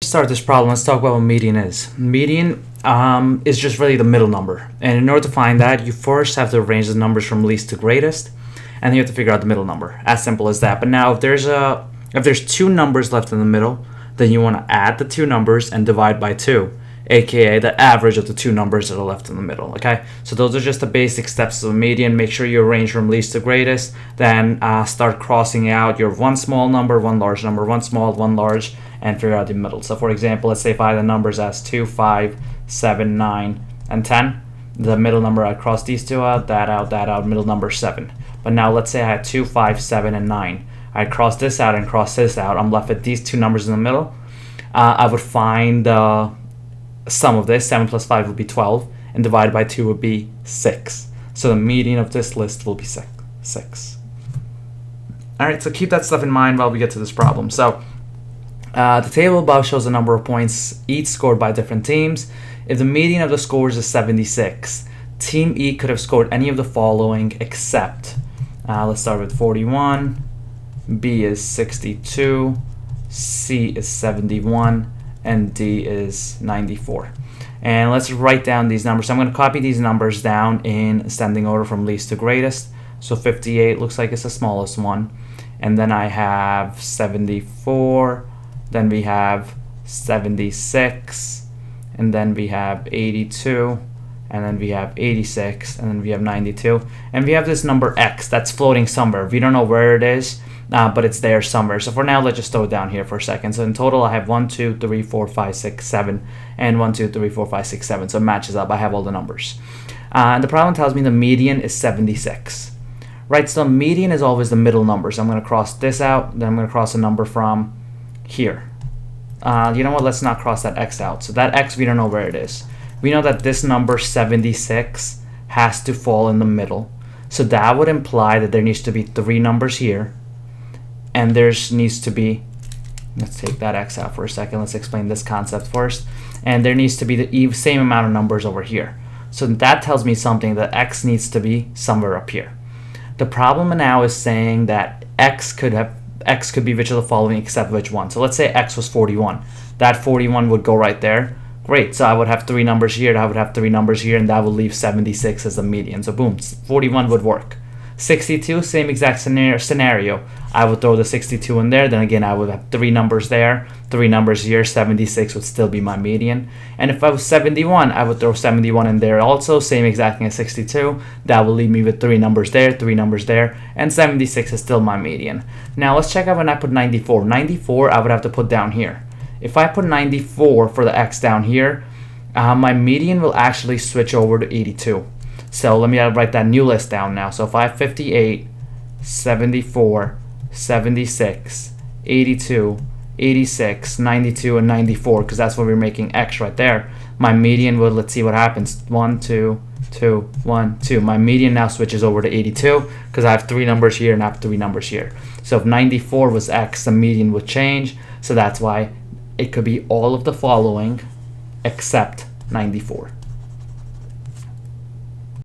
Start this problem, let's talk about what median is. Median is just really the middle number, and in order to find that, you first have to arrange the numbers from least to greatest, and then you have to figure out the middle number. As simple as that. But now, if there's two numbers left in the middle, then you want to add the two numbers and divide by 2, aka the average of the two numbers that are left in the middle. Okay, so those are just the basic steps of a median. Make sure you arrange from least to greatest, then start crossing out your one small number, one large number, one small, one large, and figure out the middle. So for example, let's say if I had the numbers as 2, 5, 7, 9, and 10, the middle number, I cross these two out, that out, middle number 7. But now let's say I had 2, 5, 7, and 9. I cross this out and cross this out. I'm left with these two numbers in the middle. I would find the sum of this. 7 plus 5 would be 12, and divided by 2 would be 6. So the median of this list will be 6. Alright, so keep that stuff in mind while we get to this problem. So the table above shows the number of points each scored by different teams. If the median of the scores is 76, Team E could have scored any of the following except, let's start with 41, B is 62, C is 71, and D is 94. And let's write down these numbers. So I'm going to copy these numbers down in ascending order from least to greatest. So 58 looks like it's the smallest one. And then I have 74. Then we have 76, and then we have 82, and then we have 86, and then we have 92, and we have this number x that's floating somewhere. We don't know where it is, but it's there somewhere. So for now, let's just throw it down here for a second. So in total, I have 1, 2, 3, 4, 5, 6, 7, and 1, 2, 3, 4, 5, 6, 7. So it matches up. I have all the numbers. And the problem tells me the median is 76. Right, so the median is always the middle number. So I'm going to cross this out, then I'm going to cross a number from here. You know what, let's not cross that x out. So that x, we don't know where it is. We know that this number 76 has to fall in the middle. So that would imply that there needs to be 3 numbers here, and there needs to be, let's take that x out for a second, let's explain this concept first, and there needs to be the same amount of numbers over here. So that tells me something, that x needs to be somewhere up here. The problem now is saying that x could be which of the following except which one. So let's say x was 41. That 41 would go right there. Great, so I would have 3 numbers here, I would have 3 numbers here, and that would leave 76 as the median. So boom, 41 would work. 62, same exact scenario. I would throw the 62 in there, then again I would have 3 numbers there, 3 numbers here, 76 would still be my median. And if I was 71, I would throw 71 in there also, same exact thing as 62. That will leave me with 3 numbers there, 3 numbers there, and 76 is still my median. Now let's check out when I put 94. 94 I would have to put down here. If I put 94 for the x down here, my median will actually switch over to 82. So let me write that new list down now. So if I have 58, 74, 76, 82, 86, 92, and 94, because that's what we're making x right there, my median would, let's see what happens, 1, 2, 2, 1, 2. My median now switches over to 82 because I have 3 numbers here and I have 3 numbers here. So if 94 was x, the median would change. So that's why it could be all of the following except 94.